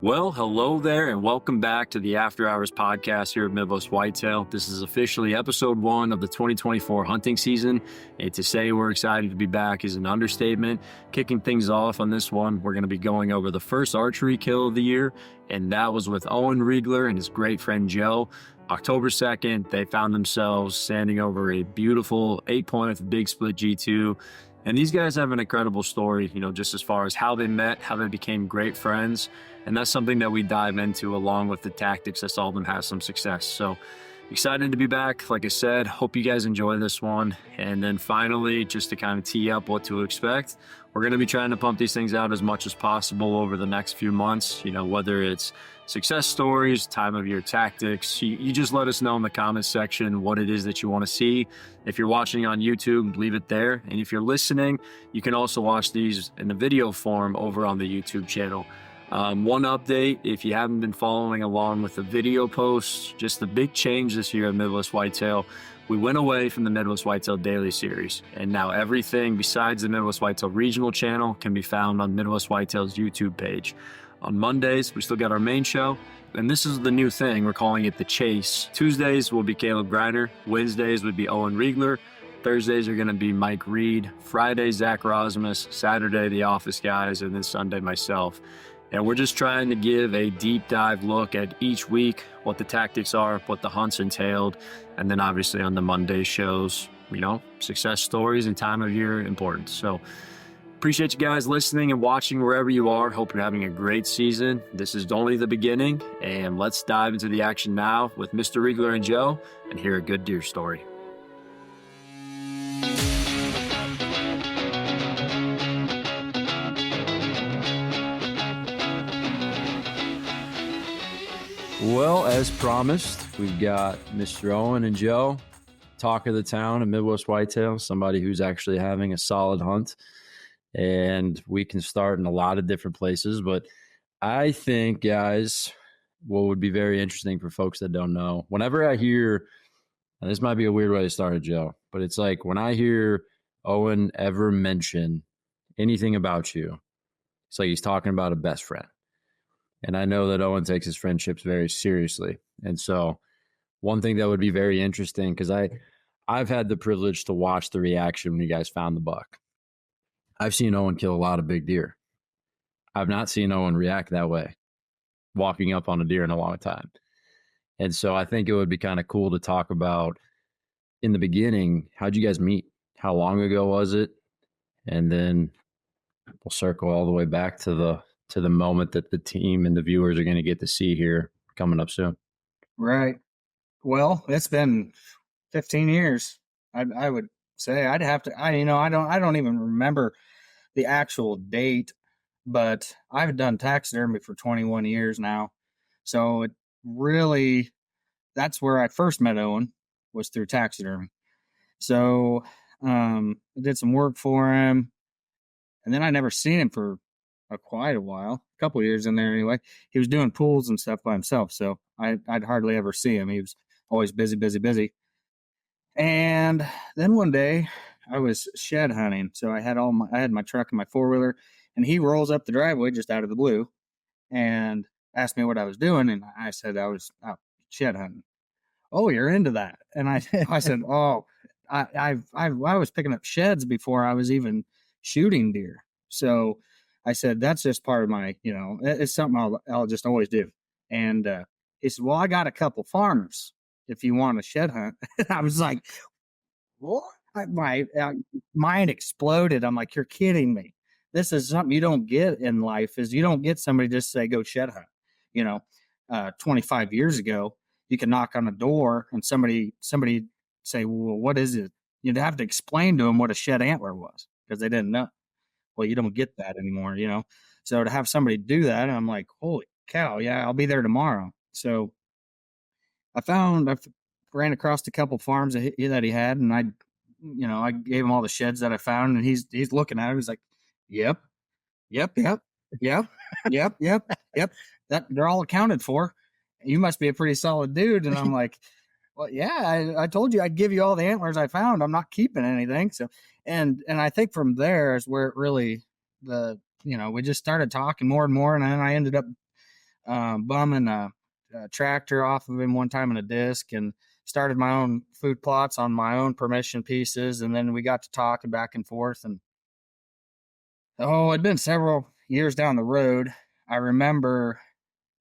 Well, hello there, and welcome back to the After Hours podcast here at Midwest Whitetail. This is officially episode 1 of the 2024 hunting season. And to say we're excited to be back is an understatement. Kicking things off on this one, we're going to be going over the first archery kill of the year, and that was with Owen and his great friend Joe. October 2nd, they found themselves standing over a beautiful 8-point with a big split G2. And these guys have an incredible story, just as far as how they met, how they became great friends. And that's something that we dive into along with the tactics that saw them have some success. So excited to be back. Like I said, hope you guys enjoy this one. And then finally, just to kind of tee up what to expect, we're going to be trying to pump these things out as much as possible over the next few months, whether it's success stories, time of year tactics. You just let us know in the comments section what it is that you want to see. If you're watching on YouTube, leave it there. And if you're listening, you can also watch these in the video form over on the YouTube channel. One update, if you haven't been following along with the video posts, just the big change this year at Midwest Whitetail, we went away from the Midwest Whitetail Daily Series, and now everything besides the Midwest Whitetail Regional channel can be found on Midwest Whitetail's YouTube page. On Mondays, we still got our main show, and this is the new thing. We're calling it The Chase. Tuesdays will be Caleb Griner. Wednesdays would be Owen Riegler. Thursdays are going to be Mike Reed. Friday, Zach Rosmus. Saturday, the Office Guys, and then Sunday, myself. And we're just trying to give a deep dive look at each week, what the tactics are, what the hunts entailed, and then obviously on the Monday shows, success stories and time of year importance. So appreciate you guys listening and watching wherever you are. Hope you're having a great season. This is only the beginning, and let's dive into the action now with Mr. Riegler and Joe and hear a good deer story. Well, as promised, we've got Mr. Owen and Joe, talk of the town of Midwest Whitetail, somebody who's actually having a solid hunt. And we can start in a lot of different places. But I think, guys, what would be very interesting for folks that don't know, whenever I hear, and this might be a weird way to start it, Joe, but it's like when I hear Owen ever mention anything about you, it's like he's talking about a best friend. And I know that Owen takes his friendships very seriously. And so one thing that would be very interesting, because I've had the privilege to watch the reaction when you guys found the buck. I've seen Owen kill a lot of big deer. I've not seen Owen react that way, walking up on a deer in a long time. And so I think it would be kind of cool to talk about, in the beginning, how'd you guys meet? How long ago was it? And then we'll circle all the way back to the moment that the team and the viewers are going to get to see here coming up soon. Right. Well, it's been 15 years. I would say I'd have to, I don't even remember the actual date, but I've done taxidermy for 21 years now. So it really, that's where I first met Owen, was through taxidermy. So I did some work for him, and then I never seen him for quite a while, a couple of years in there anyway. He was doing pools and stuff by himself, so I'd hardly ever see him. He was always busy. And then one day I was shed hunting, so I had my truck and my 4-wheeler, and he rolls up the driveway just out of the blue and asked me what I was doing, and I said I was out shed hunting. Oh, you're into that? And I said, oh, I was picking up sheds before I was even shooting deer. So I said, that's just part of my, it's something I'll just always do. And he said, well, I got a couple farms if you want to shed hunt. I was like, what? My mind exploded. I'm like, you're kidding me. This is something you don't get in life, is you don't get somebody just say, go shed hunt. 25 years ago, you can knock on a door and somebody say, well, what is it? You'd have to explain to them what a shed antler was, because they didn't know. Well, you don't get that anymore, So to have somebody do that, I'm like, holy cow, yeah, I'll be there tomorrow. So I ran across a couple farms that he had, and I gave him all the sheds that I found, and he's looking at it. He's like, yep. That they're all accounted for. You must be a pretty solid dude. And I'm like, well, yeah, I told you I'd give you all the antlers I found. I'm not keeping anything. So, and I think from there is where it really, we just started talking more and more. And then I ended up bumming a tractor off of him one time in a disc, and started my own food plots on my own permission pieces. And then we got to talking back and forth. And it'd been several years down the road. I remember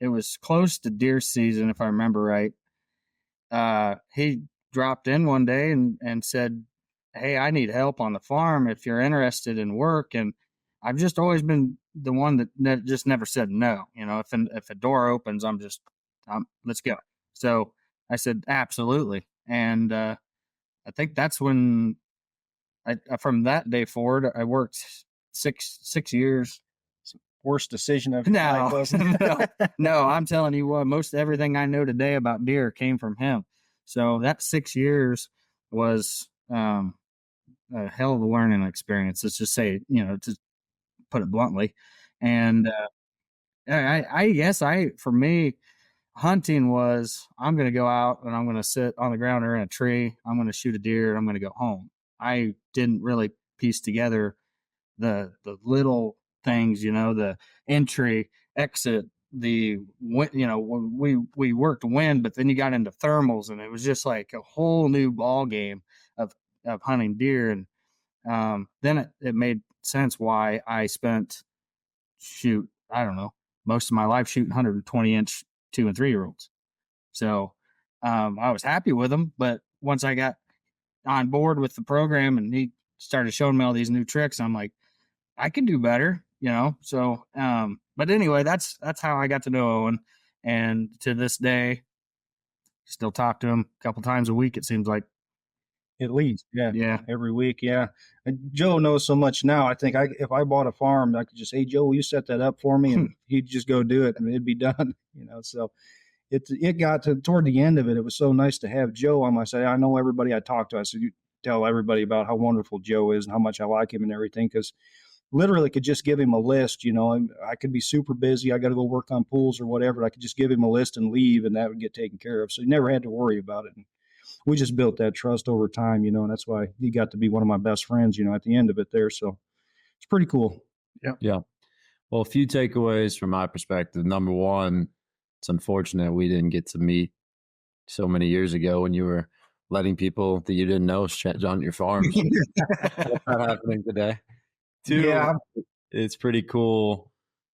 it was close to deer season, if I remember right. He dropped in one day and said, "Hey, I need help on the farm if you're interested in work." And I've just always been the one that just never said no. If a door opens, let's go. So I said, absolutely. And I think that's when from that day forward, I worked six years. Worst decision of no, no, I'm telling you what, most everything I know today about deer came from him. So that 6 years was a hell of a learning experience. Let's just say, to put it bluntly. And I guess for me, hunting was, I'm going to go out and I'm going to sit on the ground or in a tree. I'm going to shoot a deer. And I'm going to go home. I didn't really piece together the little things, the entry, exit, we worked wind, but then you got into thermals, and it was just like a whole new ball game of hunting deer. And then it made sense why I spent most of my life shooting 120-inch 2 and 3 year olds. So I was happy with them, but once I got on board with the program and he started showing me all these new tricks, I'm like, I can do better, So, but anyway, that's how I got to know Owen, and to this day, still talk to him a couple times a week. It seems like, at least, yeah, every week, yeah. And Joe knows so much now. I think if I bought a farm, I could just, hey Joe, will you set that up for me, and he'd just go do it, and it'd be done, So it got toward the end of it. It was so nice to have Joe on my side. I know everybody I talked to. I said, you tell everybody about how wonderful Joe is and how much I like him and everything, because literally could just give him a list, and I could be super busy. I got to go work on pools or whatever. I could just give him a list and leave, and that would get taken care of. So you never had to worry about it. And we just built that trust over time, and that's why he got to be one of my best friends, at the end of it there. So it's pretty cool. Yeah. Yeah. Well, a few takeaways from my perspective. Number one, it's unfortunate we didn't get to meet so many years ago when you were letting people that you didn't know on your farms. That's not happening today. Two, yeah, it's pretty cool,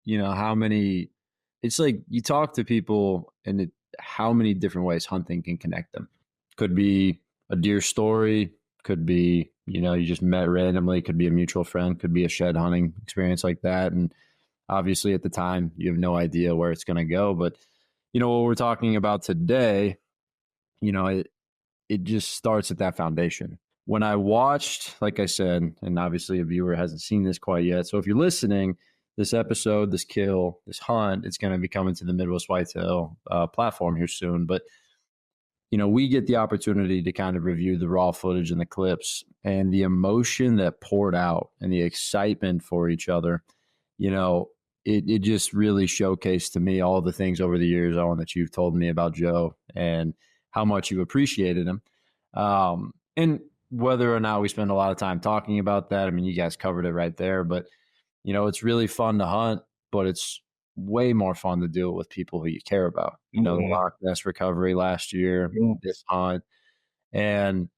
it's like you talk to people and how many different ways hunting can connect them. Could be a deer story, could be, you just met randomly, could be a mutual friend, could be a shed hunting experience like that. And obviously at the time you have no idea where it's going to go. But, what we're talking about today, it just starts at that foundation. When I watched, like I said, and obviously a viewer hasn't seen this quite yet. So if you're listening, this episode, this kill, this hunt, it's going to be coming to the Midwest Whitetail platform here soon. But, we get the opportunity to kind of review the raw footage and the clips, and the emotion that poured out and the excitement for each other, it just really showcased to me all the things over the years, Owen, that you've told me about Joe and how much you appreciated him. And whether or not we spend a lot of time talking about that, I mean, you guys covered it right there, but it's really fun to hunt, but it's way more fun to do it with people who you care about. The Loch Ness recovery last year, this hunt. And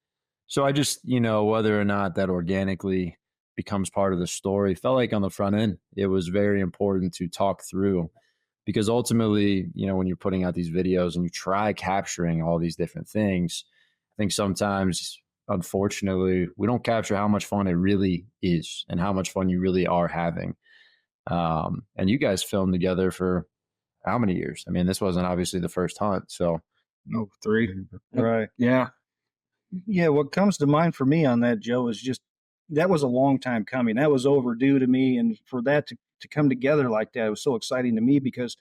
so I just, whether or not that organically becomes part of the story, felt like on the front end, it was very important to talk through, because ultimately, when you're putting out these videos and you try capturing all these different things, I think sometimes, unfortunately, we don't capture how much fun it really is and how much fun you really are having. And you guys filmed together for how many years? I mean, this wasn't obviously the first hunt, so. 3. Right. Yeah. Yeah. What comes to mind for me on that, Joe, is just, that was a long time coming. That was overdue to me. And for that to come together like that, it was so exciting to me, because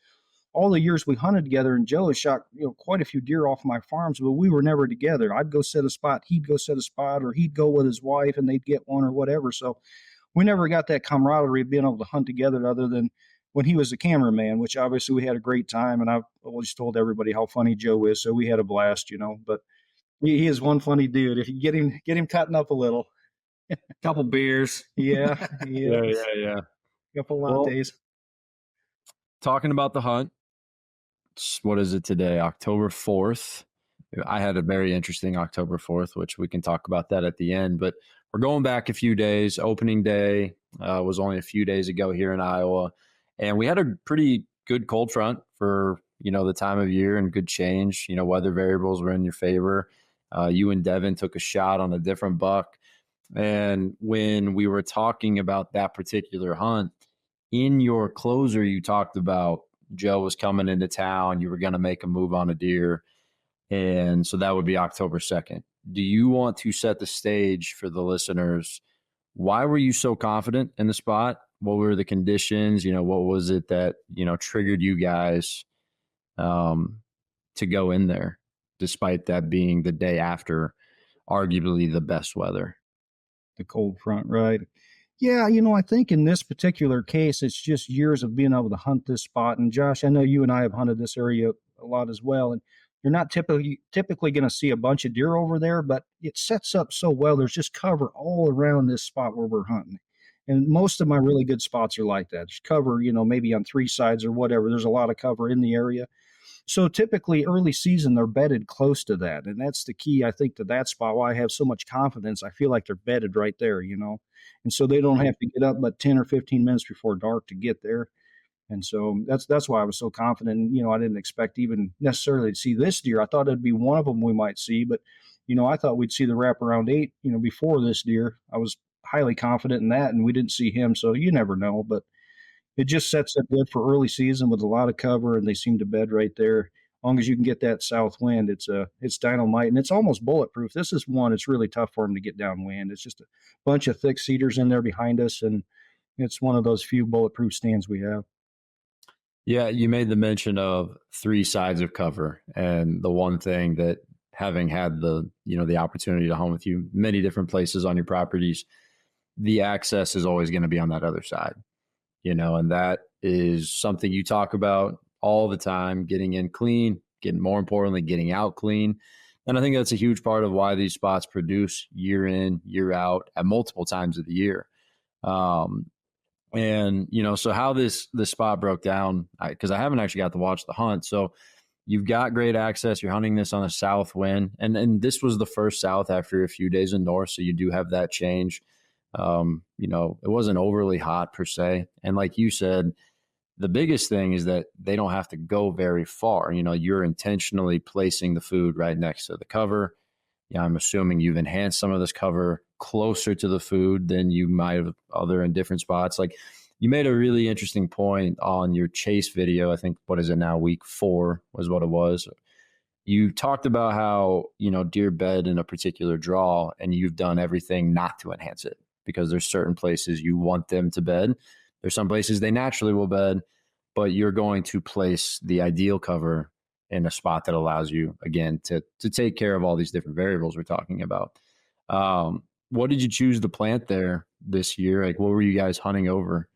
all the years we hunted together, and Joe has shot, quite a few deer off my farms, but we were never together. I'd go set a spot, he'd go set a spot, or he'd go with his wife and they'd get one or whatever. So we never got that camaraderie of being able to hunt together, other than when he was a cameraman, which obviously we had a great time. And I've always told everybody how funny Joe is. So we had a blast, but he is one funny dude. If you get him cutting up a little. Couple beers. Yeah. Yeah. Couple lattes. Talking about the hunt, what is it today? October 4th. I had a very interesting October 4th, which we can talk about that at the end. But we're going back a few days. Opening day was only a few days ago here in Iowa. And we had a pretty good cold front for, the time of year and good change. Weather variables were in your favor. You and Devin took a shot on a different buck. And when we were talking about that particular hunt, in your closer, you talked about Joe was coming into town. You were going to make a move on a deer. And so that would be October 2nd. Do you want to set the stage for the listeners? Why were you so confident in the spot? What were the conditions? What was it that, triggered you guys to go in there, despite that being the day after arguably the best weather? The cold front, right? Yeah, I think in this particular case, it's just years of being able to hunt this spot. And Josh, I know you and I have hunted this area a lot as well. And you're not typically going to see a bunch of deer over there, but it sets up so well. There's just cover all around this spot where we're hunting. And most of my really good spots are like that. There's cover, maybe on three sides or whatever. There's a lot of cover in the area. So typically early season, they're bedded close to that. And that's the key, I think, to that spot. Why I have so much confidence. I feel like they're bedded right there, and so they don't have to get up but 10 or 15 minutes before dark to get there. And so that's why I was so confident. I didn't expect even necessarily to see this deer. I thought it'd be one of them we might see, but, I thought we'd see the wraparound 8, before this deer. I was highly confident in that, and we didn't see him. So you never know, but it just sets up good for early season with a lot of cover, and they seem to bed right there. As long as you can get that south wind, it's dynamite, and it's almost bulletproof. This is one, it's really tough for them to get downwind. It's just a bunch of thick cedars in there behind us, and it's one of those few bulletproof stands we have. Yeah, you made the mention of three sides of cover, and the one thing that, having had the opportunity to hunt with you many different places on your properties, the access is always going to be on that other side. And that is something you talk about all the time, getting in clean, more importantly, getting out clean. And I think that's a huge part of why these spots produce year in, year out at multiple times of the year. So how this spot broke down, because I haven't actually got to watch the hunt. So you've got great access. You're hunting this on a south wind. And this was the first south after a few days in north. So you do have that change. It wasn't overly hot per se. And like you said, the biggest thing is that they don't have to go very far. You're intentionally placing the food right next to the cover. I'm assuming you've enhanced some of this cover closer to the food than you might have other in different spots. Like, you made a really interesting point on your chase video. I think, what is it now? Week 4 was what it was. You talked about how, deer bed in a particular draw, and you've done everything not to enhance it, because there's certain places you want them to bed. There's some places they naturally will bed, but you're going to place the ideal cover in a spot that allows you, again, to take care of all these different variables we're talking about. What did you choose to plant there this year? Like, what were you guys hunting over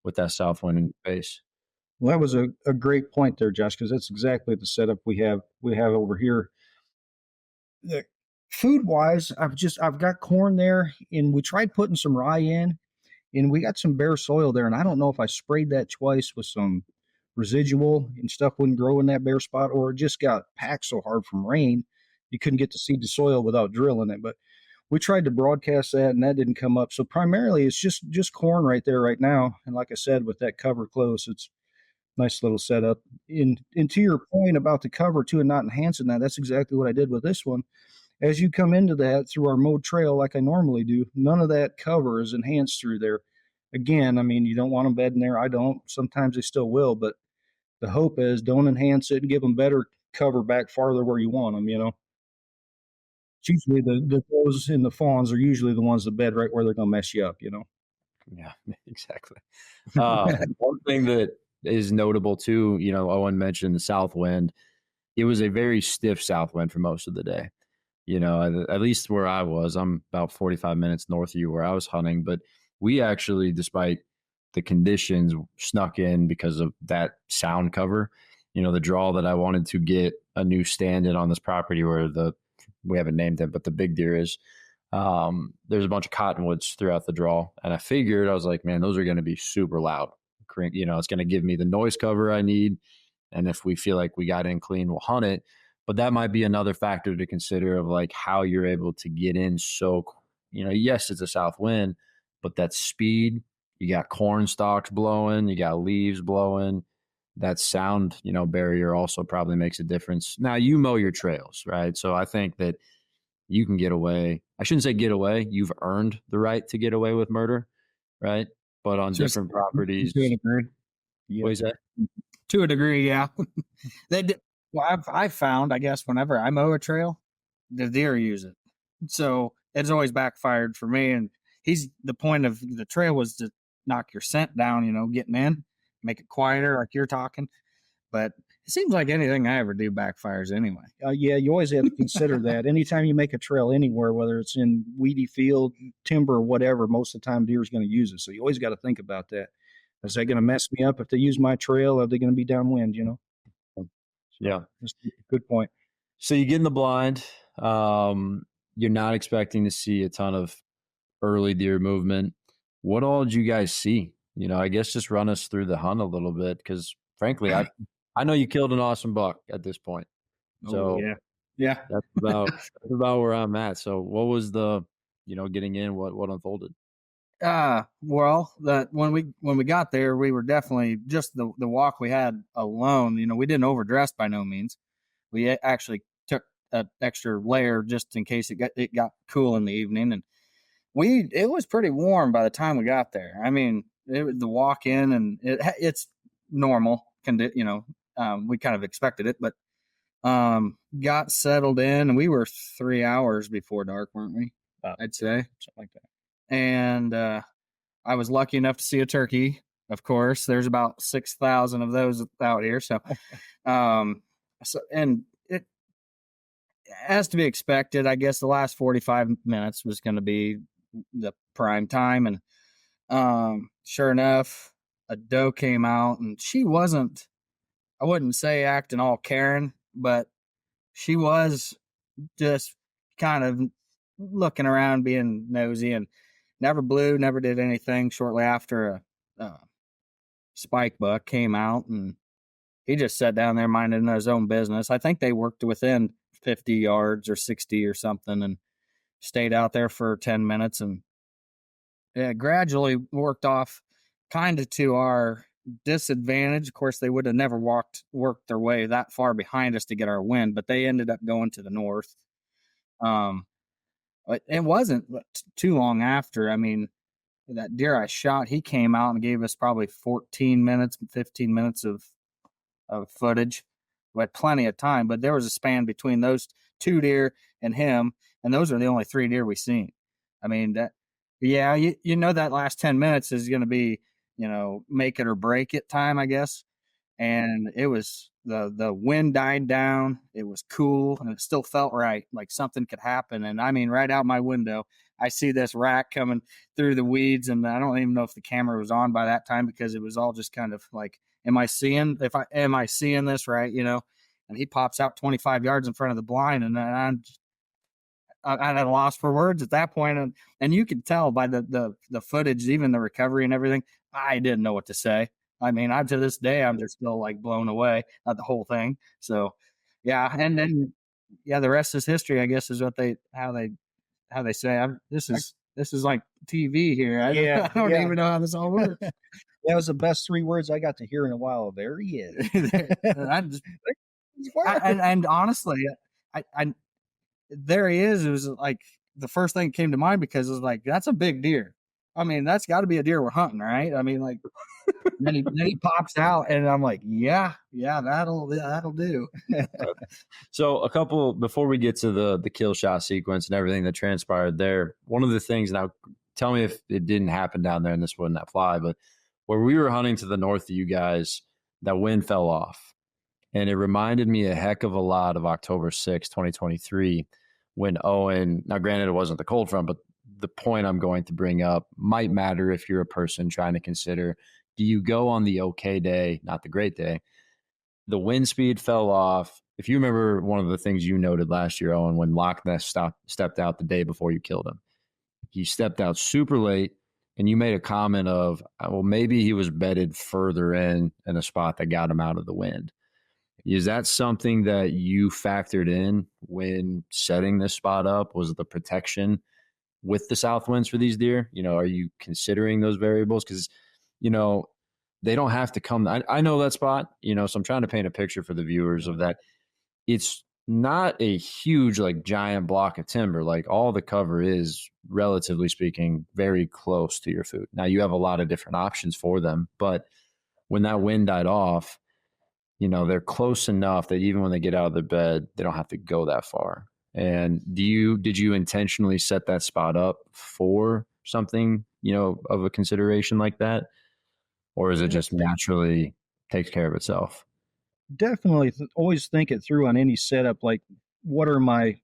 with that south wind in base? Well, that was a great point there, Josh, because that's exactly the setup we have over here. Food wise, I've got corn there, and we tried putting some rye in, and we got some bare soil there, and I don't know if I sprayed that twice with some residual and stuff wouldn't grow in that bare spot, or it just got packed so hard from rain you couldn't get to seed the soil without drilling it. But we tried to broadcast that, and that didn't come up. So primarily it's just corn right there right now. And like I said, with that cover close, it's nice little setup. And to your point about the cover too and not enhancing that, that's exactly what I did with this one. As you come into that through our mowed trail like I normally do, none of that cover is enhanced through there. Again, I mean, you don't want them bedding there. I don't. Sometimes they still will, but the hope is don't enhance it and give them better cover back farther where you want them, It's usually the does and the fawns are usually the ones that bed right where they're going to mess you up, Yeah, exactly. One thing that is notable too, Owen mentioned the south wind. It was a very stiff south wind for most of the day. At least where I was, I'm about 45 minutes north of you where I was hunting, but we actually, despite the conditions, snuck in because of that sound cover. The draw that I wanted to get a new stand in on this property where we haven't named it, but the big deer is, there's a bunch of cottonwoods throughout the draw. And I was like, man, those are going to be super loud. It's going to give me the noise cover I need. And if we feel like we got in clean, we'll hunt it. But that might be another factor to consider of like how you're able to get in. So, yes, it's a south wind, but that speed, you got corn stalks blowing, you got leaves blowing. That sound, barrier also probably makes a difference. Now you mow your trails, right? So I think that you can get away. I shouldn't say get away. You've earned the right to get away with murder, right? But on Just different properties, to a degree. Yeah. what is that? To a degree, yeah. They did. Well, I've found, I guess, whenever I mow a trail, the deer use it. So it's always backfired for me. And the point of the trail was to knock your scent down, getting in, make it quieter, like you're talking. But it seems like anything I ever do backfires anyway. Yeah, you always have to consider that. Anytime you make a trail anywhere, whether it's in weedy field, timber, or whatever, most of the time deer is going to use it. So you always got to think about that. Is that going to mess me up if they use my trail? Are they going to be downwind? So Yeah. that's a good point. So you get in the blind. You're not expecting to see a ton of early deer movement. What all did you guys see? I guess just run us through the hunt a little bit, because frankly, I know you killed an awesome buck at this point. So yeah. that's about where I'm at. So what was the, getting in, what unfolded? Well, that when we got there, we were definitely just the walk we had alone. We didn't overdress by no means. We actually took an extra layer just in case it got cool in the evening, and it was pretty warm by the time we got there. I mean, it was the walk in, and it's normal. We kind of expected it, but got settled in, and we were 3 hours before dark, weren't we? I'd say something like that. And I was lucky enough to see a turkey. Of course, there's about 6,000 of those out here. So, and it, as to be expected, I guess the last 45 minutes was going to be the prime time. And sure enough, a doe came out, and she wasn't, I wouldn't say acting all Karen, but she was just kind of looking around, being nosy, and never blew, never did anything. Shortly after, a spike buck came out, and he just sat down there minding his own business. I think they worked within 50 yards or 60 or something, and stayed out there for 10 minutes, and gradually worked off kind of to our disadvantage. Of course, they would have never worked their way that far behind us to get our wind, but they ended up going to the north. It wasn't too long after. I mean, that deer I shot, he came out and gave us probably 15 minutes of footage. We had plenty of time, but there was a span between those two deer and him, and those are the only 3 deer we seen. I mean, that last 10 minutes is going to be, make it or break it time, I guess. And it was the wind died down. It was cool, and it still felt right, like something could happen. And I mean, right out my window, I see this rack coming through the weeds, and I don't even know if the camera was on by that time, because it was all just kind of like, am I seeing this right? And he pops out 25 yards in front of the blind, and I'm at a loss for words at that point. And you could tell by the footage, even the recovery and everything, I didn't know what to say. I mean, to this day, I'm just still like blown away at the whole thing. So, yeah. And then, the rest is history, I guess, is how they say. This is like TV here. I don't even know how this all works. That was the best 3 words I got to hear in a while. There he is. And honestly, there he is. It was like the first thing that came to mind, because it was like, that's a big deer. I mean, that's got to be a deer we're hunting, right? I mean, like, then he pops out, and I'm like, yeah, that'll do. So a couple, before we get to the kill shot sequence and everything that transpired there, one of the things, now tell me if it didn't happen down there and this wouldn't apply, but where we were hunting to the north of you guys, that wind fell off. And it reminded me a heck of a lot of October 6, 2023, when Owen, now granted it wasn't the cold front, but the point I'm going to bring up might matter if you're a person trying to consider, do you go on the okay day, not the great day? The wind speed fell off. If you remember, one of the things you noted last year, Owen, when Loch Ness stepped out the day before you killed him, he stepped out super late, and you made a comment of, well, maybe he was bedded further in a spot that got him out of the wind. Is that something that you factored in when setting this spot up? Was it the protection with the south winds for these deer? Are you considering those variables? Because, you know, they don't have to come. I know that spot, so I'm trying to paint a picture for the viewers of that. It's not a huge, like, giant block of timber. Like, all the cover is, relatively speaking, very close to your food. Now, you have a lot of different options for them, but when that wind died off, they're close enough that even when they get out of their bed, they don't have to go that far. And did you intentionally set that spot up for something, of a consideration like that? Or is it just naturally takes care of itself? Definitely always think it through on any setup. Like, what are my,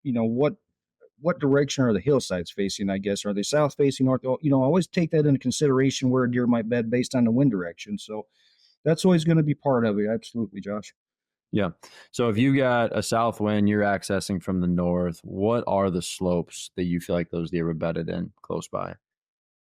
what direction are the hillsides facing? I guess, are they south facing, north? Always take that into consideration where a deer might bed based on the wind direction. So that's always going to be part of it. Absolutely, Josh. Yeah. So if you got a south wind, you're accessing from the north, what are the slopes that you feel like those deer were bedded in close by?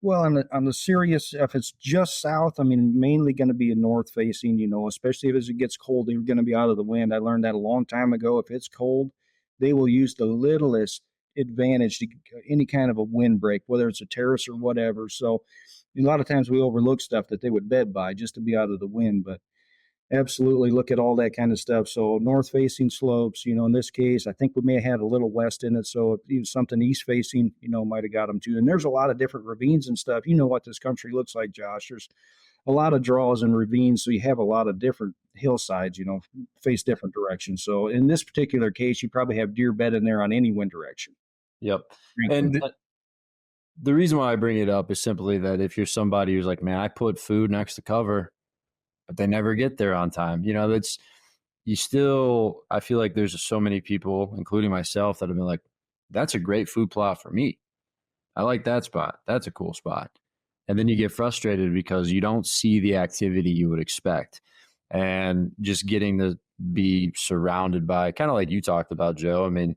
Well, on the serious, if it's just south, I mean, mainly going to be a north facing, especially if as it gets cold, they're going to be out of the wind. I learned that a long time ago. If it's cold, they will use the littlest advantage to any kind of a wind break, whether it's a terrace or whatever. So a lot of times we overlook stuff that they would bed by just to be out of the wind, but absolutely look at all that kind of stuff. So north facing slopes, in this case, I think we may have had a little west in it. So even something east facing, might have got them too. And there's a lot of different ravines and stuff. You know what this country looks like, Josh. There's a lot of draws and ravines. So you have a lot of different hillsides, face different directions. So in this particular case, you probably have deer bed in there on any wind direction. Yep. And the reason why I bring it up is simply that if you're somebody who's like, man, I put food next to cover, but they never get there on time. I feel like there's so many people, including myself, that have been like, that's a great food plot for me. I like that spot. That's a cool spot. And then you get frustrated because you don't see the activity you would expect. And just getting to be surrounded by, kind of like you talked about, Joe. I mean,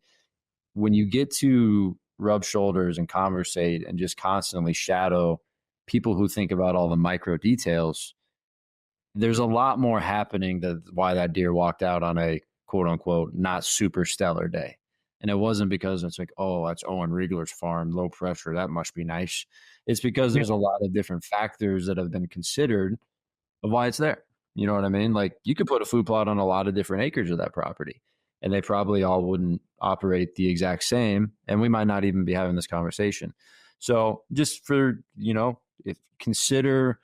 when you get to rub shoulders and conversate and just constantly shadow people who think about all the micro details, there's a lot more happening than why that deer walked out on a quote unquote not super stellar day. And it wasn't because it's like, oh, that's Owen Riegler's farm, low pressure, that must be nice. It's because there's a lot of different factors that have been considered of why it's there. You know what I mean? Like, you could put a food plot on a lot of different acres of that property, and they probably all wouldn't operate the exact same. And we might not even be having this conversation. So just for, if consider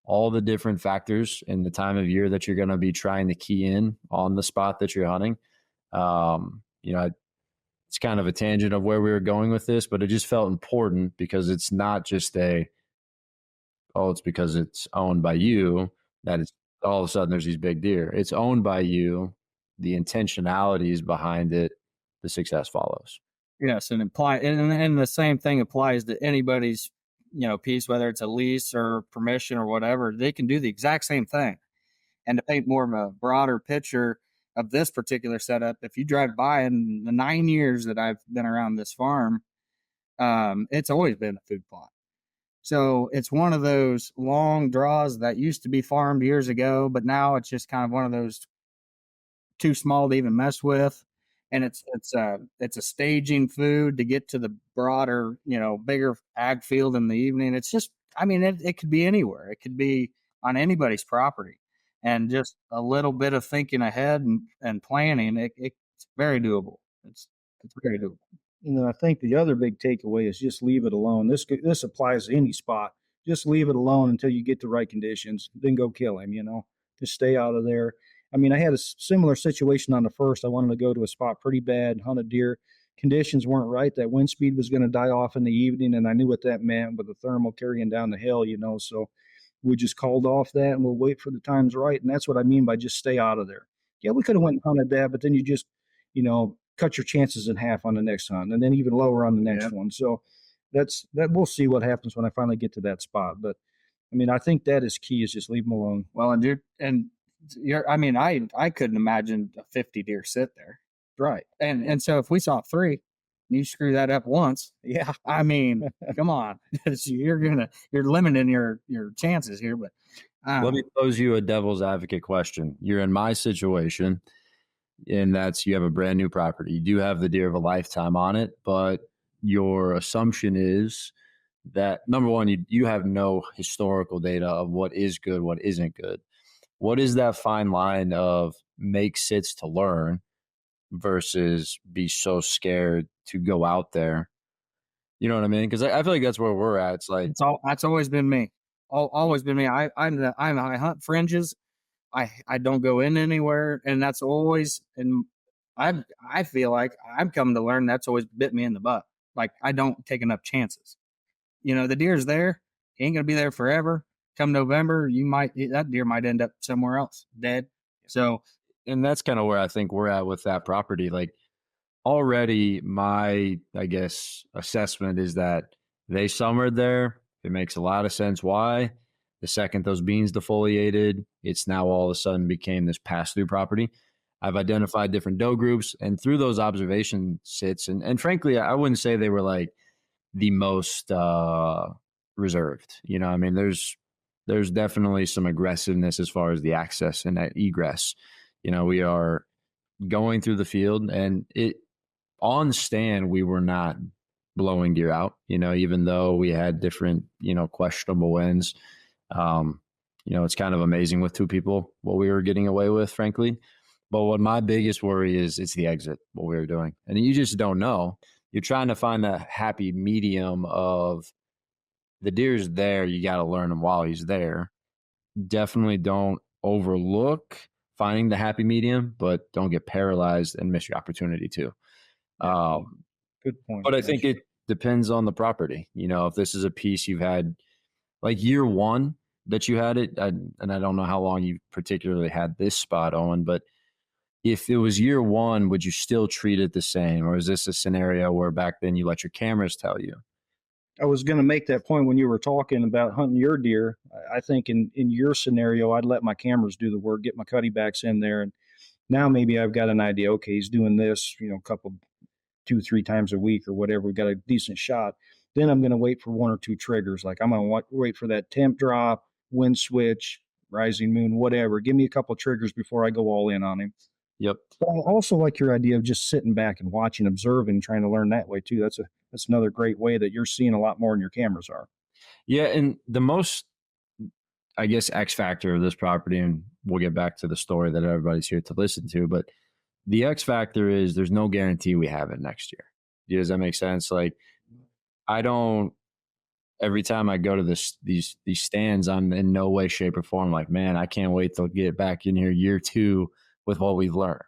all the different factors in the time of year that you're going to be trying to key in on the spot that you're hunting. It's kind of a tangent of where we were going with this, but it just felt important because it's not just it's because it's owned by you that it's all of a sudden there's these big deer. It's owned by you. The intentionalities behind it, the success follows. Yes, and the same thing applies to anybody's piece, whether it's a lease or permission or whatever. They can do the exact same thing. And to paint more of a broader picture of this particular setup, if you drive by in the 9 years that I've been around this farm, it's always been a food plot. So it's one of those long draws that used to be farmed years ago, but now it's just kind of one of those too small to even mess with. And it's a staging food to get to the broader, bigger ag field in the evening. It's just, it could be anywhere. It could be on anybody's property, and just a little bit of thinking ahead and planning. It's very doable. It's very doable. I think the other big takeaway is just leave it alone. This applies to any spot. Just leave it alone until you get the right conditions. Then go kill him. Just stay out of there. I mean, I had a similar situation on the first. I wanted to go to a spot pretty bad, hunt a deer. Conditions weren't right. That wind speed was going to die off in the evening, and I knew what that meant with the thermal carrying down the hill, So we just called off that, and we'll wait for the times right. And that's what I mean by just stay out of there. Yeah, we could have went and hunted that, but then you just, cut your chances in half on the next hunt, and then even lower on the next one. So that we'll see what happens when I finally get to that spot. But I think that is key, is just leave them alone. Well, I couldn't imagine a 50 deer sit there. Right. And so if we saw 3 and you screw that up once, yeah, come on, you're limiting your chances here. But Let me pose you a devil's advocate question. You're in my situation, and that's you have a brand new property. You do have the deer of a lifetime on it, but your assumption is that number one, you have no historical data of what is good, what isn't good. What is that fine line of make sits to learn versus be so scared to go out there? You know what I mean? Because I feel like that's where we're at. It's like That's always been me. Always been me. I hunt fringes. I don't go in anywhere, and that's always, and I feel like I'm coming to learn that's always bit me in the butt. Like I don't take enough chances. The deer's there. He ain't gonna be there forever. Come November, that deer might end up somewhere else dead. So, and that's kind of where I think we're at with that property. Like already my, I guess, assessment is that they summered there. It makes a lot of sense why. The second those beans defoliated, it's now all of a sudden became this pass-through property. I've identified different doe groups, and through those observation sits, and frankly, I wouldn't say they were like the most reserved. I mean, there's definitely some aggressiveness as far as the access and that egress. We are going through the field, and on stand, we were not blowing deer out, even though we had different, questionable winds. It's kind of amazing with two people what we were getting away with, frankly. But what my biggest worry is, it's the exit, what we were doing. And you just don't know. You're trying to find that happy medium of the deer's there. You got to learn him while he's there. Definitely don't overlook finding the happy medium, but don't get paralyzed and miss your opportunity too. Good point. But I think it depends on the property. If this is a piece you've had like year one that you had it, and I don't know how long you particularly had this spot, Owen, but if it was year one, would you still treat it the same? Or is this a scenario where back then you let your cameras tell you? I was going to make that point when you were talking about hunting your deer. I think in your scenario, I'd let my cameras do the work, get my cutty backs in there. And now maybe I've got an idea. Okay, he's doing this, a couple, 2-3 times a week or whatever. We've got a decent shot. Then I'm going to wait for one or two triggers. Like I'm going to wait for that temp drop, wind switch, rising moon, whatever. Give me a couple triggers before I go all in on him. Yep. But I also like your idea of just sitting back and watching, observing, trying to learn that way too. That's another great way that you're seeing a lot more than your cameras are. Yeah, and the most, I guess, X factor of this property, and we'll get back to the story that everybody's here to listen to, but the X factor is there's no guarantee we have it next year. Does that make sense? Like, I don't. Every time I go to these stands, I'm in no way, shape, or form like, man, I can't wait to get back in here year two with what we've learned.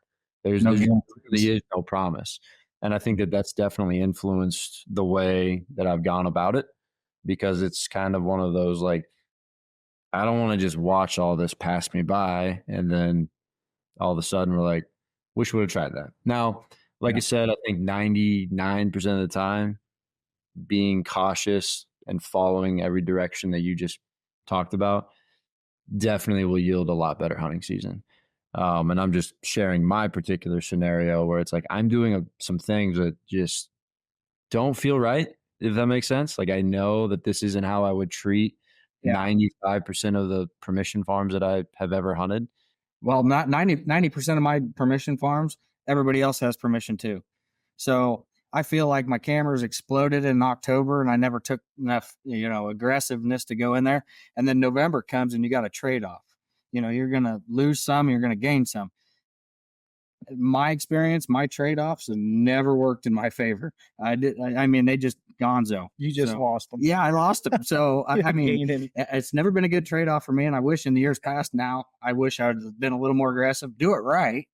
There is no promise. And I think that that's definitely influenced the way that I've gone about it, because it's kind of one of those, like, I don't want to just watch all this pass me by and then all of a sudden we're like, wish we would have tried that. Now, like I said, I think 99% of the time being cautious and following every direction that you just talked about definitely will yield a lot better hunting season. And I'm just sharing my particular scenario where it's like I'm doing some things that just don't feel right, if that makes sense. Like I know that this isn't how I would treat 95% of the permission farms that I have ever hunted. Well, not 90% of my permission farms, everybody else has permission too. So I feel like my cameras exploded in October and I never took enough, aggressiveness to go in there. And then November comes and you got a trade-off. You're going to lose some, you're going to gain some. My experience, my trade-offs have never worked in my favor. I mean, they just gonzo. You just lost them. Yeah, I lost them. So, I mean, it's never been a good trade-off for me. And I wish in the years past now, I wish I would have been a little more aggressive. Do it right,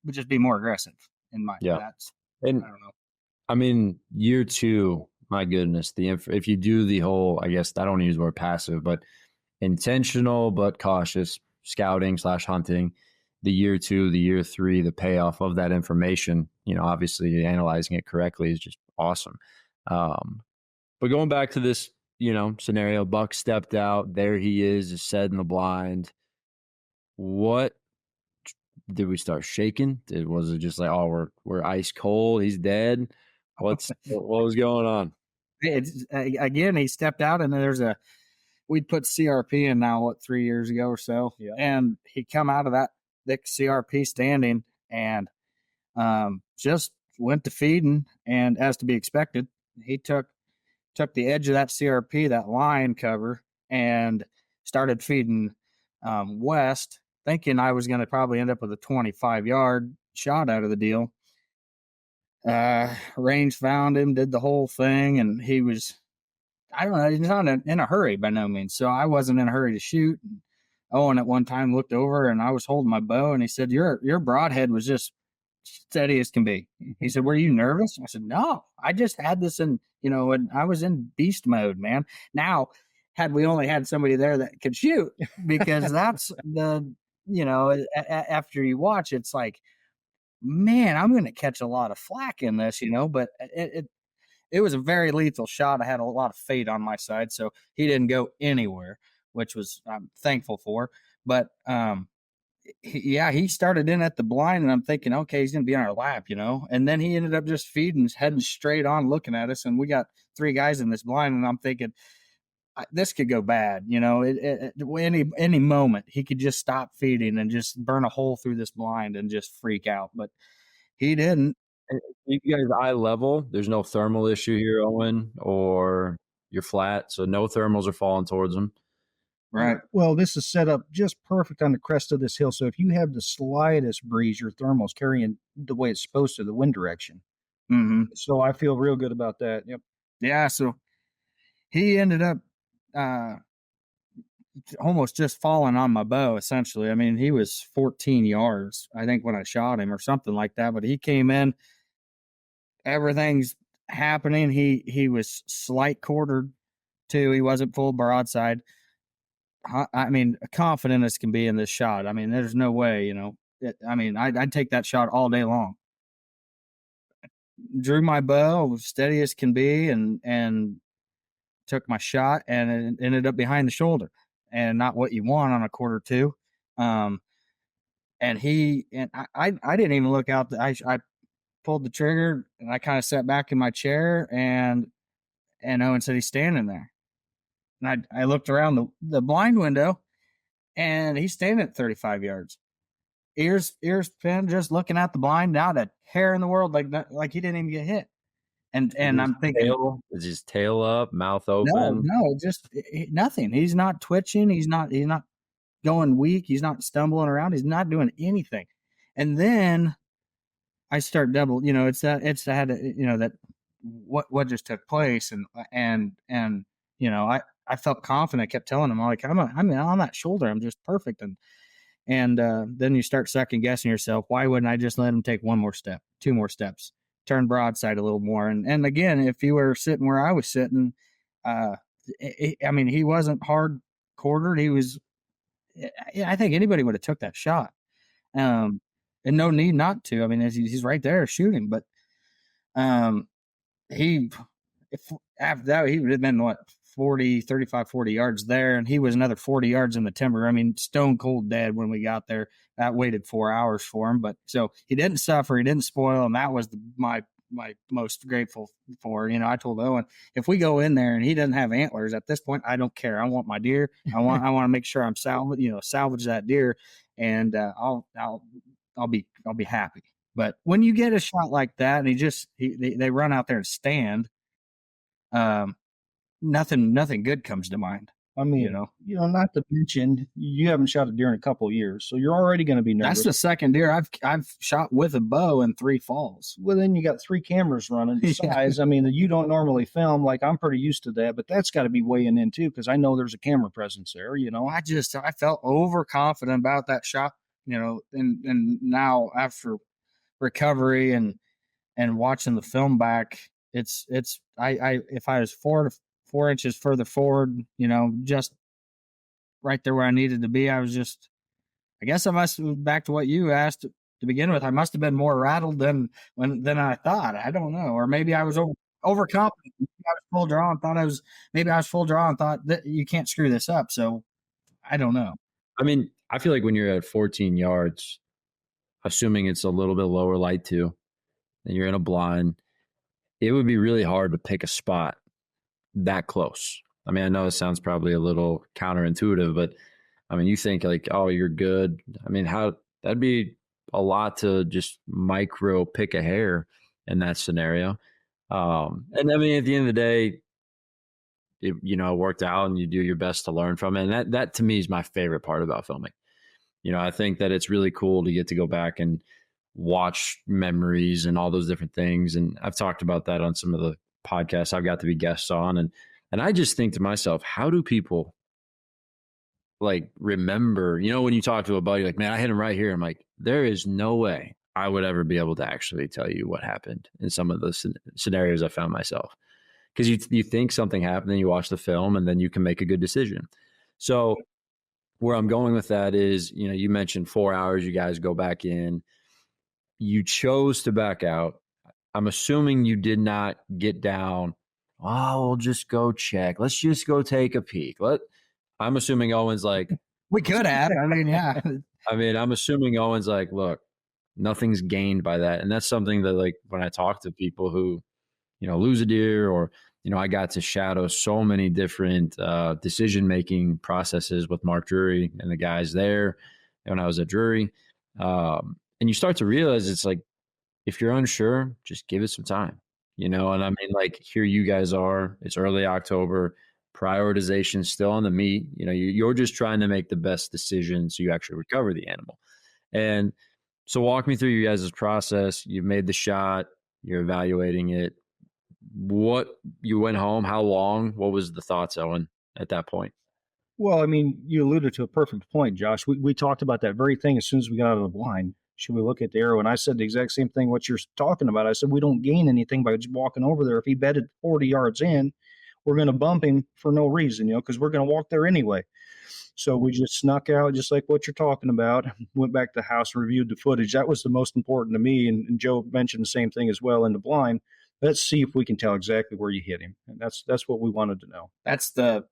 but just be more aggressive in my, and I don't know. I mean, year two, my goodness, if you do the whole, I guess I don't use the word passive, but intentional but cautious scouting / hunting, the year two, the year three, the payoff of that information, obviously analyzing it correctly is just awesome. But going back to this, scenario, Buck stepped out, there he is set in the blind. What did we start shaking? Was it just like, oh, we're ice cold, he's dead? What was going on? It's again, he stepped out and there's we'd put CRP in now, what, 3 years ago or so. Yeah. And he come out of that thick CRP standing and just went to feeding. And as to be expected, he took the edge of that CRP, that line cover, and started feeding west, thinking I was going to probably end up with a 25-yard shot out of the deal. Range found him, did the whole thing, and he was, I don't know, he's not in a hurry by no means. So I wasn't in a hurry to shoot. And Owen at one time looked over and I was holding my bow and he said, your broadhead was just steady as can be. He said, were you nervous? I said, no, I just had this in, and I was in beast mode, man. Now, had we only had somebody there that could shoot, because that's after you watch, it's like, man, I'm going to catch a lot of flack in this, but it was a very lethal shot. I had a lot of fate on my side, so he didn't go anywhere, which was I'm thankful for. But he started in at the blind, and I'm thinking, okay, he's going to be on our lap, and then he ended up just feeding, heading straight on, looking at us, and we got 3 guys in this blind, and I'm thinking, this could go bad, any moment he could just stop feeding and just burn a hole through this blind and just freak out, but he didn't. You guys eye level. There's no thermal issue here, Owen, or you're flat, so no thermals are falling towards them. Right. Well, this is set up just perfect on the crest of this hill. So if you have the slightest breeze, your thermal's carrying the way it's supposed to, the wind direction. Mm-hmm. So I feel real good about that. Yep. Yeah. So he ended up almost just falling on my bow, essentially. I mean, he was 14 yards, I think, when I shot him or something like that. But he came in, everything's happening. He was slight quartered too. He wasn't full broadside. I mean, confident as can be in this shot. I mean, there's no way, I'd take that shot all day long. Drew my bow, steady as can be, and took my shot, and it ended up behind the shoulder, and not what you want on a quarter two. And I didn't even look out. I pulled the trigger, and I kind of sat back in my chair, and Owen said he's standing there. And I looked around the blind window, and he's standing at 35 yards. Ears pinned, just looking at the blind, not a hair in the world, like he didn't even get hit. And I'm thinking, is his tail up, mouth open? No, just nothing. He's not twitching. He's not going weak. He's not stumbling around. He's not doing anything. And then I start double. That what just took place, and I felt confident. I kept telling him, like, I'm on that shoulder. I'm just perfect. And then you start second guessing yourself. Why wouldn't I just let him take one more step, 2 more steps, turn broadside a little more? And again, if you were sitting where I was sitting, he wasn't hard quartered. He was, I think anybody would have took that shot. And no need not to. I mean, he's right there shooting, but after that, he would have been 35, 40 yards there, and he was another 40 yards in the timber. I mean, stone cold dead when we got there. That waited 4 hours for him, but so he didn't suffer, he didn't spoil, and that was my most grateful for. I told Owen, if we go in there and he doesn't have antlers at this point, I don't care. I want my deer. I want to make sure I'm salvage that deer, and I'll be happy. But when you get a shot like that, and they run out there and stand, nothing good comes to mind. I mean, not to mention you haven't shot a deer in a couple of years, so you're already going to be nervous. That's the second deer I've shot with a bow in 3 falls. Well, then you got 3 cameras running. Besides, I mean, you don't normally film. Like, I'm pretty used to that, but that's got to be weighing in too, because I know there's a camera presence there. I felt overconfident about that shot. And now after recovery and watching the film back, it's if I was 4 inches further forward, just right there where I needed to be, I guess I must have, back to what you asked to begin with, I must have been more rattled than I thought. I don't know. Or maybe I was overconfident. I was full draw and thought that you can't screw this up. So I don't know. I mean, I feel like when you're at 14 yards, assuming it's a little bit lower light too, and you're in a blind, it would be really hard to pick a spot that close. I mean, I know it sounds probably a little counterintuitive, but I mean, you think like, oh, you're good. I mean, that'd be a lot to just micro pick a hair in that scenario. And I mean, at the end of the day, it worked out and you do your best to learn from it. And that to me is my favorite part about filming. I think that it's really cool to get to go back and watch memories and all those different things. And I've talked about that on some of the podcasts I've got to be guests on. And I just think to myself, how do people like remember, when you talk to a buddy, like, man, I hit him right here. I'm like, there is no way I would ever be able to actually tell you what happened in some of the scenarios I found myself. Because you think something happened and you watch the film and then you can make a good decision. So where I'm going with that is, you mentioned 4 hours, you guys go back in, you chose to back out. I'm assuming you did not get down. Oh, we'll just go check. Let's just go take a peek. I'm assuming Owen's like, we could have. I mean, yeah. I mean, I'm assuming Owen's like, look, nothing's gained by that. And that's something that, like, when I talk to people who, lose a deer, or, I got to shadow so many different decision-making processes with Mark Drury and the guys there when I was at Drury. And you start to realize it's like, if you're unsure, just give it some time, and I mean, like, here you guys are, it's early October, prioritization still on the meat, you're just trying to make the best decision so you actually recover the animal. And so walk me through you guys' process. You've made the shot, you're evaluating it. You went home, how long? What was the thoughts, Owen, at that point? Well, I mean, you alluded to a perfect point, Josh. We talked about that very thing as soon as we got out of the blind. Should we look at the arrow? And I said the exact same thing what you're talking about. I said we don't gain anything by just walking over there. If he bedded 40 yards in, we're going to bump him for no reason, because we're going to walk there anyway. So we just snuck out, just like what you're talking about, went back to the house, reviewed the footage. That was the most important to me. And Joe mentioned the same thing as well in the blind. Let's see if we can tell exactly where you hit him. And that's what we wanted to know. That's the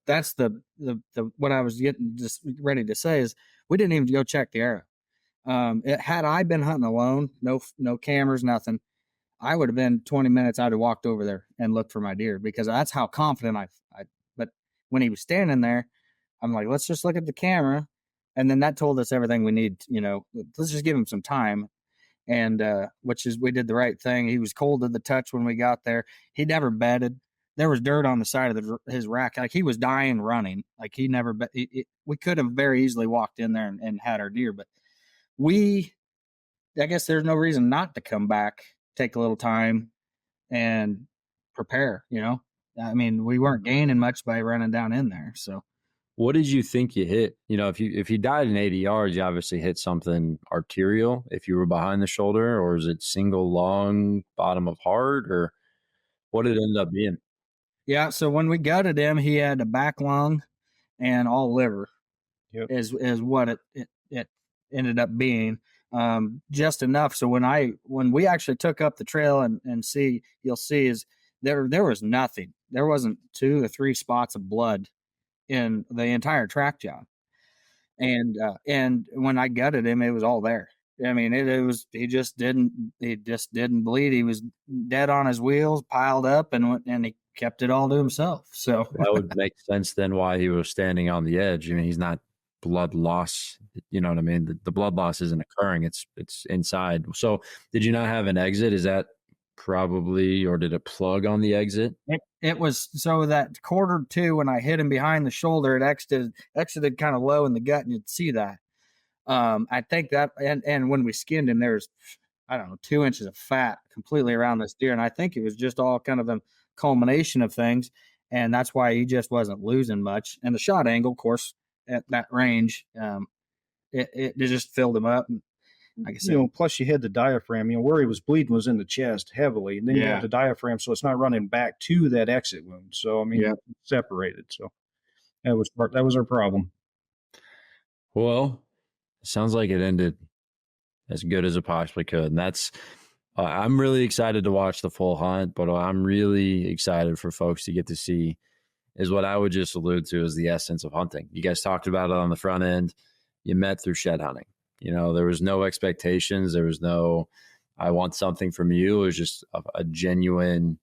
what I was getting just ready to say is we didn't even go check the arrow. Had I been hunting alone, no cameras, nothing, I would have been 20 minutes. I'd have walked over there and looked for my deer, because that's how confident but when he was standing there, I'm like, let's just look at the camera. And then that told us everything we need, let's just give him some time. And, we did the right thing. He was cold to the touch when we got there. He never bedded. There was dirt on the side of his rack. Like, he was dying running. Like, he never we could have very easily walked in there and had our deer, but I guess there's no reason not to come back, take a little time and prepare, I mean, we weren't gaining much by running down in there. So what did you think you hit? If you died in 80 yards, you obviously hit something arterial if you were behind the shoulder, or is it single lung, bottom of heart, or what did it end up being? Yeah. So when we gutted him, he had a back lung and all liver. Yep. is what it ended up being. Just enough. So when we actually took up the trail and you'll see is there was nothing. There wasn't 2 or 3 spots of blood in the entire track job. And when I gutted him, it was all there. I mean, he just didn't bleed. He was dead on his wheels, piled up, and he kept it all to himself. So that would make sense then why he was standing on the edge. I mean, he's not blood loss. You know what I mean? The blood loss isn't occurring. It's inside. So did you not have an exit? Is that probably, or did it plug on the exit? It was, so that 1/4 when I hit him behind the shoulder, it exited kind of low in the gut, and you'd see that. I think that, and when we skinned him, there's, I don't know, 2 inches of fat completely around this deer. And I think it was just all kind of a culmination of things. And that's why he just wasn't losing much. And the shot angle, of course, at that range, it just filled him up. And like I said, plus you had the diaphragm, where he was bleeding was in the chest heavily. And then you have the diaphragm, so it's not running back to that exit wound. So, I mean, it's separated. So that was our problem. Well, it sounds like it ended as good as it possibly could. And that's, I'm really excited to watch the full hunt, but I'm really excited for folks to get to see is what I would just allude to as the essence of hunting. You guys talked about it on the front end. You met through shed hunting. There was no expectations. There was no, I want something from you. It was just a genuine,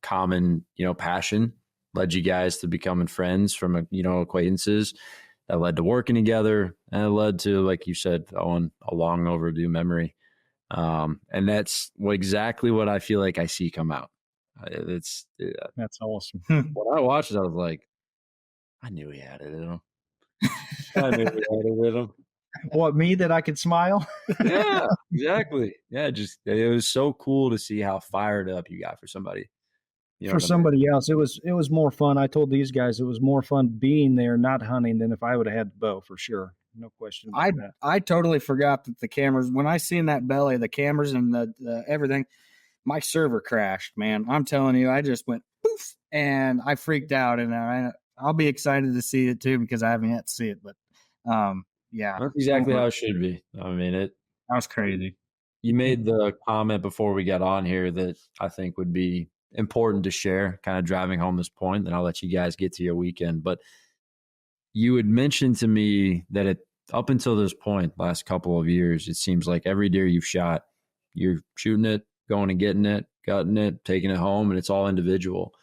common, passion led you guys to becoming friends from, acquaintances that led to working together, and it led to, like you said, Owen, a long overdue memory. And that's exactly what I feel like I see come out. That's awesome. When I watched it, I was like, I knew he had it in him. I knew he had it in him. What, me, that I could smile? Yeah, exactly. Yeah, it was so cool to see how fired up you got for somebody. You know For what I mean? somebody else, it was more fun. I told these guys it was more fun being there, not hunting, than if I would have had the bow, for sure. No question about that. I totally forgot that the cameras, when I seen that belly, the cameras and the everything, my server crashed, man. I'm telling you, I just went poof and I freaked out, and I'll be excited to see it too, because I haven't yet to see it. But yeah, That's exactly how it should be. I mean, that was crazy. you made the comment before we got on here that I think would be important to share, kind of driving home this point, then I'll let you guys get to your weekend. But you had mentioned to me that up until this point, last couple of years, it seems like every deer you've shot, you're shooting it, going and getting it, gutting it, taking it home, and it's all individual.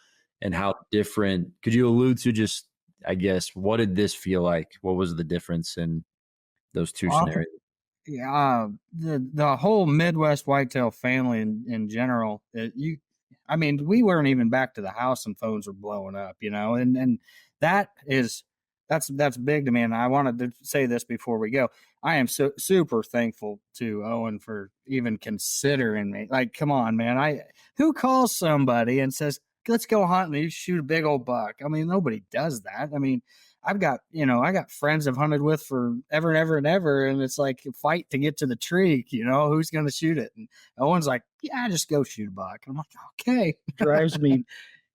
And how different, could you allude to just, I guess, what did this feel like? What was the difference in those two scenarios? Yeah, the whole Midwest whitetail family in general, I mean, we weren't even back to the house and phones were blowing up, and that's big to me. And I wanted to say this before we go. I am so super thankful to Owen for even considering me. Like, come on, man. Who calls somebody and says, let's go hunting, you shoot a big old buck? I mean, nobody does that. I mean, I got friends I've hunted with for ever and ever and ever, and it's like a fight to get to the tree. Who's going to shoot it? And Owen's like, yeah, just go shoot a buck. And I'm like, okay. Drives me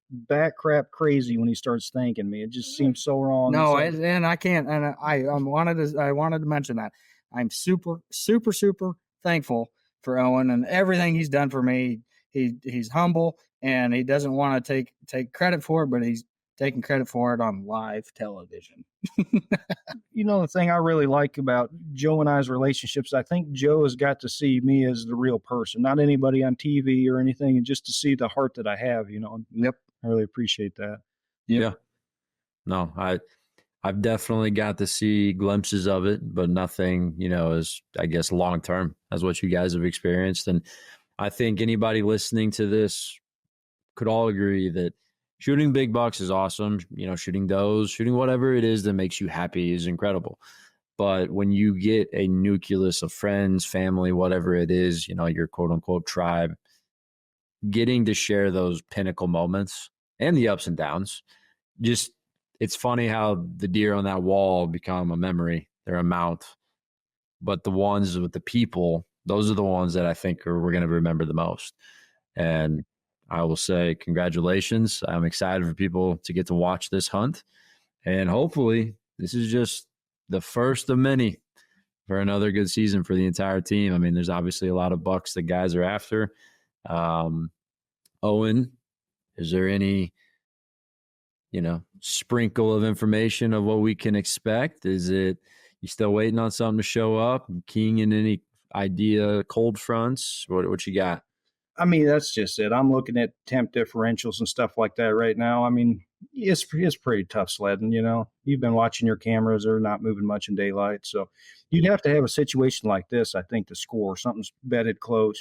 back crap crazy when he starts thanking me. It just seems so wrong. No, and I can't. And I wanted to mention that I'm super, super, super thankful for Owen and everything he's done for me. He's humble and he doesn't want to take credit for it, but he's taking credit for it on live television. The thing I really like about Joe and I's relationships, I think Joe has got to see me as the real person, not anybody on TV or anything, and just to see the heart that I have, Yep. I really appreciate that. Yep. Yeah. No, I've definitely got to see glimpses of it, but nothing, as I guess long term as what you guys have experienced. And I think anybody listening to this could all agree that shooting big bucks is awesome. Shooting does, shooting whatever it is that makes you happy is incredible. But when you get a nucleus of friends, family, whatever it is, your quote unquote tribe, getting to share those pinnacle moments and the ups and downs, just, it's funny how the deer on that wall become a memory. They're a mount. But the ones with the people, those are the ones that I think we're going to remember the most. And I will say congratulations. I'm excited for people to get to watch this hunt. And hopefully this is just the first of many for another good season for the entire team. I mean, there's obviously a lot of bucks that guys are after. Owen, is there any, sprinkle of information of what we can expect? Is it, you still waiting on something to show up? Keying in any idea, cold fronts? What you got? I mean, that's just it. I'm looking at temp differentials and stuff like that right now. I mean, it's pretty tough sledding, You've been watching your cameras. They're not moving much in daylight. So you'd have to have a situation like this, I think, to score. Something's bedded close.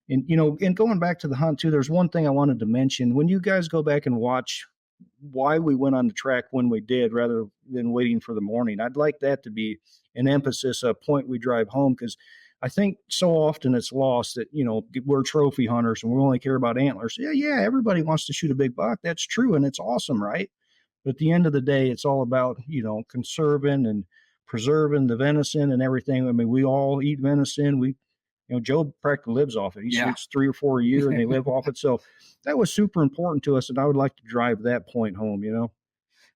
And, and going back to the hunt, too, there's one thing I wanted to mention. When you guys go back and watch why we went on the track when we did rather than waiting for the morning, I'd like that to be an emphasis, a point we drive home, because I think so often it's lost that, we're trophy hunters and we only care about antlers. Yeah, everybody wants to shoot a big buck. That's true, and it's awesome, right? But at the end of the day, it's all about, conserving and preserving the venison and everything. I mean, we all eat venison. Joe practically lives off it. He shoots 3 or 4 a year and they live off it. So that was super important to us, and I would like to drive that point home,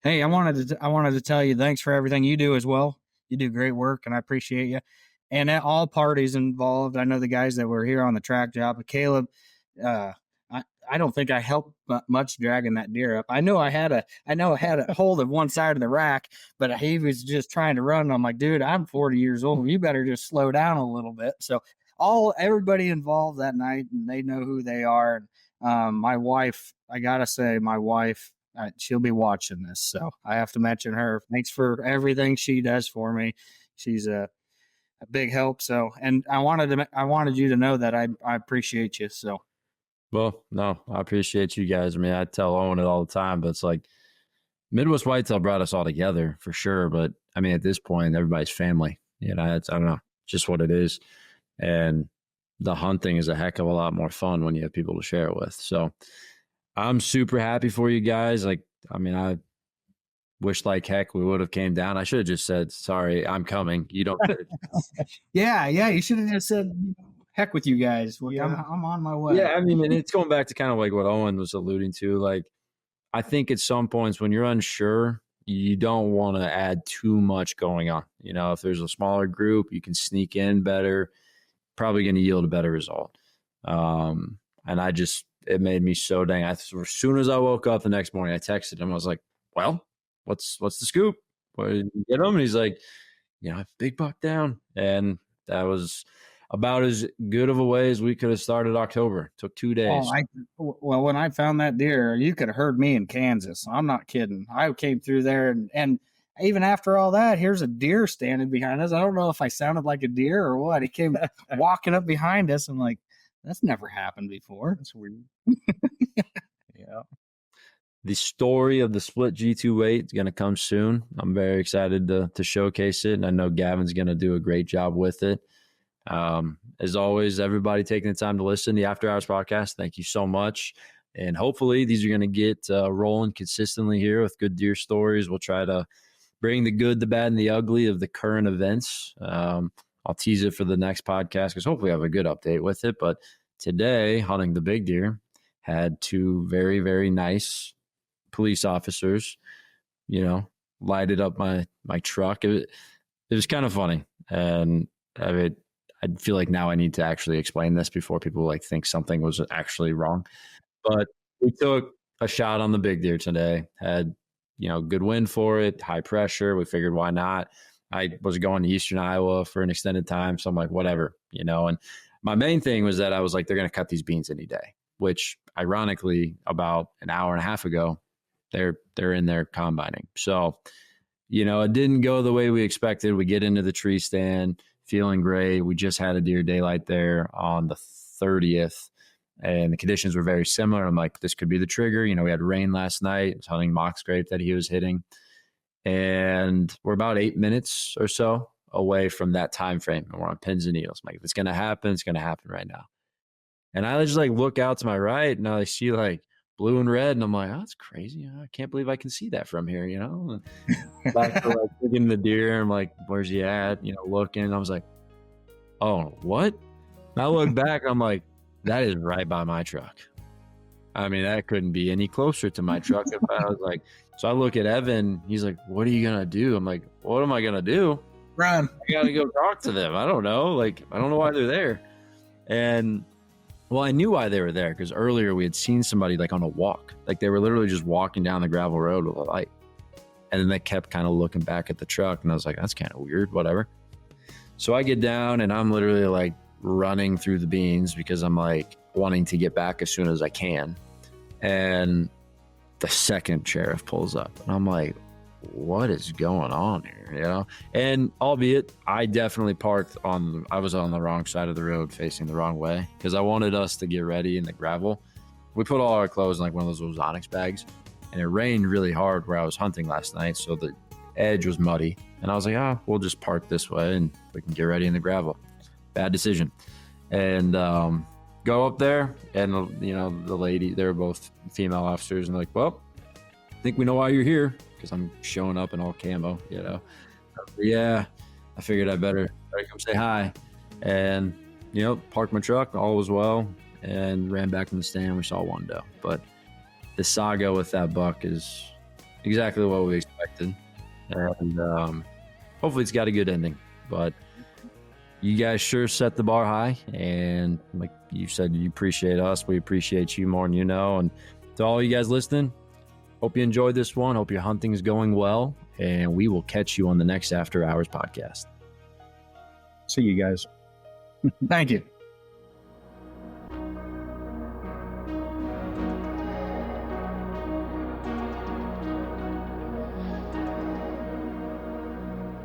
Hey, I wanted to tell you thanks for everything you do as well. You do great work, and I appreciate you. And at all parties involved, I know the guys that were here on the track job. Caleb, I don't think I helped much dragging that deer up. I know I had a hold of one side of the rack, but he was just trying to run. And I'm like, dude, I'm 40 years old. You better just slow down a little bit. So everybody involved that night, and they know who they are. And my wife, I gotta say, my wife she'll be watching this, so I have to mention her. Thanks for everything she does for me. She's a big help. So, and I wanted you to know that I appreciate you. So, Well, no, I appreciate you guys. I mean, I tell Owen it all the time, but it's like Midwest Whitetail brought us all together for sure. But I mean, at this point, everybody's family. You know, I don't know, just what it is. And the hunting is a heck of a lot more fun when you have people to share it with. So I'm super happy for you guys. Like, I mean, I wish like heck we would have came down. I should have just said, sorry, I'm coming. You don't. yeah. You should have just said, heck with you guys. Yeah. I'm on my way. Yeah, I mean, and it's going back to kind of like what Owen was alluding to. Like, I think at some points when you're unsure, you don't want to add too much going on. You know, if there's a smaller group, you can sneak in better, probably going to yield a better result. And it made me so dang. As soon as I woke up the next morning, I texted him. I was like, well, what's the scoop? What did you get him? And he's like, big buck down. And that was about as good of a way as we could have started October. Took 2 days. Well, when I found that deer, you could have heard me in Kansas. I'm not kidding. I came through there, and even after all that, here's a deer standing behind us. I don't know if I sounded like a deer or what. He came walking up behind us. I'm like, that's never happened before. That's weird. Yeah. The story of the split G2 weight is going to come soon. I'm very excited to showcase it, and I know Gavin's going to do a great job with it. As always, everybody taking the time to listen to the After Hours podcast, thank you so much. And hopefully these are going to get rolling consistently here with good deer stories. We'll try to bring the good, the bad, and the ugly of the current events. I'll tease it for the next podcast because hopefully I have a good update with it. But today, hunting the big deer, had two very, very nice police officers, lighted up my truck. It was kind of funny. And I feel like now I need to actually explain this before people think something was actually wrong. But we took a shot on the big deer today, had, good wind for it, high pressure. We figured why not? I was going to Eastern Iowa for an extended time. So I'm like, whatever, and my main thing was that I was like, they're going to cut these beans any day, which ironically about an hour and a half ago, they're in there combining. So, it didn't go the way we expected. We get into the tree stand, feeling great. We just had a deer daylight there on the 30th, and the conditions were very similar. I'm like, this could be the trigger. We had rain last night. I was hunting mock scrape that he was hitting. And we're about 8 minutes or so away from that time frame. And we're on pins and needles. I'm like, if it's going to happen, it's going to happen right now. And I just look out to my right, and I see blue and red. And I'm like, oh, that's crazy. I can't believe I can see that from here, Back to looking at the deer. I'm like, where's he at? Looking. I was like, oh, what? And I look back. I'm like, that is right by my truck. I mean, that couldn't be any closer to my truck. I was like, so I look at Evan. He's like, what are you going to do? I'm like, what am I going to do? Run. I got to go talk to them. I don't know. I don't know why they're there. And well, I knew why they were there because earlier we had seen somebody on a walk. They were literally just walking down the gravel road with a light. And then they kept kind of looking back at the truck. And I was like, that's kind of weird, whatever. So I get down and I'm literally running through the beans because I'm wanting to get back as soon as I can. And the second sheriff pulls up and I'm like, what is going on here? And albeit I definitely I was on the wrong side of the road facing the wrong way because I wanted us to get ready in the gravel. We put all our clothes in one of those Onyx bags, and it rained really hard where I was hunting last night. So the edge was muddy and I was like, we'll just park this way and we can get ready in the gravel. Bad decision. And, go up there and the lady, they're both female officers, and they're like, well, I think we know why you're here. Because I'm showing up in all camo, Yeah, I figured I better come say hi. And, parked my truck, all was well, and ran back from the stand. We saw one doe. But the saga with that buck is exactly what we expected. And hopefully it's got a good ending. But you guys sure set the bar high. And like you said, you appreciate us. We appreciate you more than And to all you guys listening, hope you enjoyed this one. Hope your hunting is going well. And we will catch you on the next After Hours podcast. See you guys. Thank you.